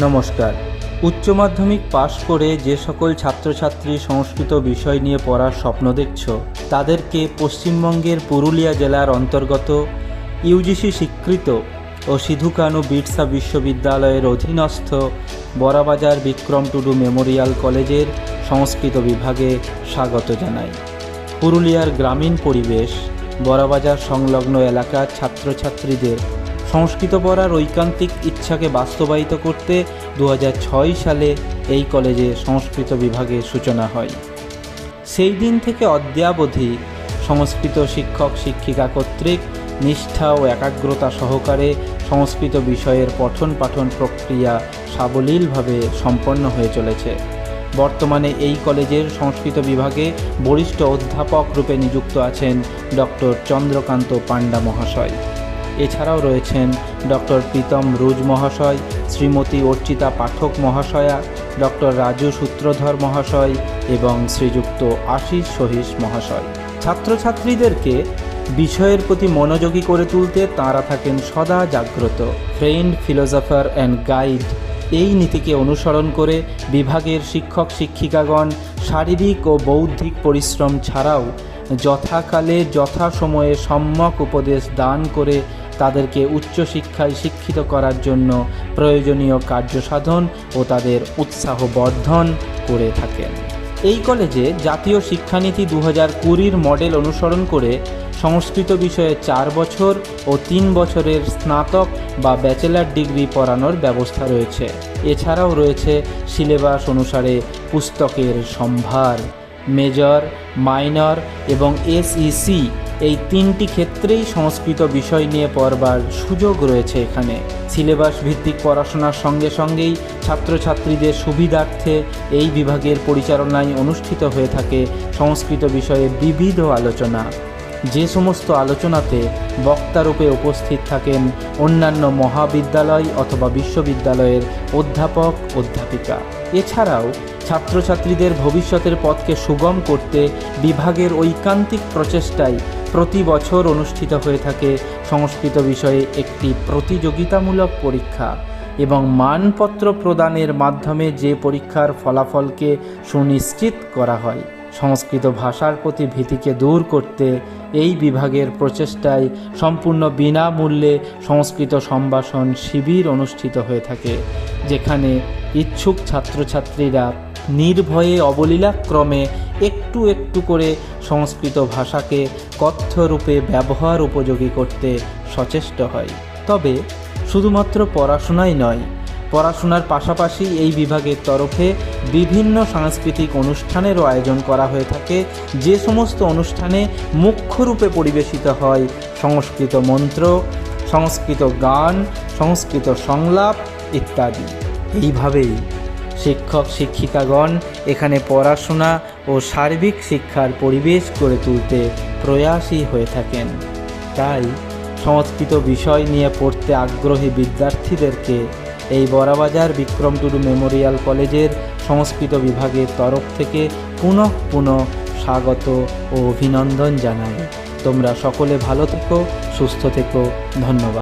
নমস্কার। উচ্চ মাধ্যমিক পাশ করে যে সকল ছাত্রছাত্রী সংস্কৃত বিষয় নিয়ে পড়ার স্বপ্ন দেখছ, তাদেরকে পশ্চিমবঙ্গের পুরুলিয়া জেলার অন্তর্গত ইউজিসি স্বীকৃত ও সিধু কানু বিরসা বিশ্ববিদ্যালয়ের অধীনস্থ বড়াবাজার বিক্রম টুডু মেমোরিয়াল কলেজের সংস্কৃত বিভাগে স্বাগত জানাই। পুরুলিয়ার গ্রামীণ পরিবেশ, বড়াবাজার সংলগ্ন এলাকার ছাত্রছাত্রীদের সংস্কৃত পড়ার ঐকান্তিক ইচ্ছাকে বাস্তবায়িত করতে 2006 সালে এই কলেজে সংস্কৃত বিভাগের সূচনা হয়। সেই দিন থেকে অদ্যাবধি সংস্কৃত শিক্ষক শিক্ষিকা কর্তৃক নিষ্ঠা ও একাগ্রতা সহকারে সংস্কৃত বিষয়ের পঠন পাঠন প্রক্রিয়া সাবলীলভাবে সম্পন্ন হয়ে চলেছে। বর্তমানে এই কলেজের সংস্কৃত বিভাগে বরিষ্ঠ অধ্যাপক রূপে নিযুক্ত আছেন ডক্টর চন্দ্রকান্ত পাণ্ডা মহাশয়। এছাড়াও রয়েছেন ডক্টর প্রীতম রুজ মহাশয়, শ্রীমতী অর্চিতা পাঠক মহাশয়া, ডক্টর রাজু সূত্রধর মহাশয় এবং শ্রীযুক্ত আশিস সহিস মহাশয়। ছাত্রছাত্রীদেরকে বিষয়ের প্রতি মনোযোগী করে তুলতে তাঁরা থাকেন সদা জাগ্রত। ফ্রেন্ড, ফিলোসফার অ্যান্ড গাইড এই নীতিকে অনুসরণ করে বিভাগের শিক্ষক শিক্ষিকাগণ শারীরিক ও বৌদ্ধিক পরিশ্রম ছাড়াও যথাকালে যথাসময়ে সম্যক উপদেশ দান করে তাদেরকে উচ্চশিক্ষায় শিক্ষিত করার জন্য প্রয়োজনীয় কার্যসাধন ও তাদের উৎসাহ বর্ধন করে থাকেন। এই কলেজে জাতীয় শিক্ষানীতি 2020 মডেল অনুসরণ করে সংস্কৃত বিষয়ে 4 বছর ও 3 বছরের স্নাতক বা ব্যাচেলর ডিগ্রি পড়ানোর ব্যবস্থা রয়েছে। এছাড়াও রয়েছে সিলেবাস অনুসারে পুস্তকের সম্ভার, মেজর, মাইনর এবং এসইসি এই 3টি ক্ষেত্রেই সংস্কৃত বিষয় নিয়ে পড়বার সুযোগ রয়েছে এখানে। সিলেবাস ভিত্তিক পড়াশোনার সঙ্গে সঙ্গেই ছাত্রছাত্রীদের সুবিধার্থে এই বিভাগের পরিচালনায় অনুষ্ঠিত হয়ে থাকে সংস্কৃত বিষয়ে বিবিধ আলোচনা, যে সমস্ত আলোচনাতে বক্তারূপে উপস্থিত থাকেন অন্যান্য মহাবিদ্যালয় অথবা বিশ্ববিদ্যালয়ের অধ্যাপক অধ্যাপিকা। এছাড়াও ছাত্রছাত্রীদের ভবিষ্যতের পথকে সুগম করতে বিভাগের ঐকান্তিক প্রচেষ্টায় প্রতি বছর অনুষ্ঠিত হয়ে থাকে সংস্কৃত বিষয়ে একটি প্রতিযোগিতামূলক পরীক্ষা এবং মানপত্র প্রদানের মাধ্যমে যে পরীক্ষার ফলাফলকে সুনিশ্চিত করা হয়। সংস্কৃত ভাষার প্রতি ভীতিকে দূর করতে এই বিভাগের প্রচেষ্টায় সম্পূর্ণ বিনামূল্যে সংস্কৃত সম্ভাষণ শিবির অনুষ্ঠিত হয়ে থাকে, যেখানে ইচ্ছুক ছাত্রছাত্রীরা নির্ভয়ে অবলীলাক্রমে একটু একটু করে সংস্কৃত ভাষাকে কথ্যরূপে ব্যবহার উপযোগী করতে সচেষ্ট হয়। তবে শুধুমাত্র পড়াশোনাই নয়, পড়াশোনার পাশাপাশি এই বিভাগের তরফে বিভিন্ন সাংস্কৃতিক অনুষ্ঠানেরও আয়োজন করা হয়ে থাকে, যে সমস্ত অনুষ্ঠানে মুখ্যরূপে পরিবেশিত হয় সংস্কৃত মন্ত্র, সংস্কৃত গান, সংস্কৃত সংলাপ ইত্যাদি। এইভাবেই শিক্ষক শিক্ষিকাগণ এখানে পড়াশোনা ও সার্বিক শিক্ষার পরিবেশ গড়ে তুলতে প্রয়াসী হয়ে থাকেন। তাই সংস্কৃত বিষয় নিয়ে পড়তে আগ্রহী বিদ্যার্থীদেরকে এই বড়াবাজার বিক্রম টুডু মেমোরিয়াল কলেজের সংস্কৃত বিভাগের তরফ থেকে পুনঃ স্বাগত ও অভিনন্দন জানাই। তোমরা সকলে ভালো থেকো, সুস্থ থেকো। ধন্যবাদ।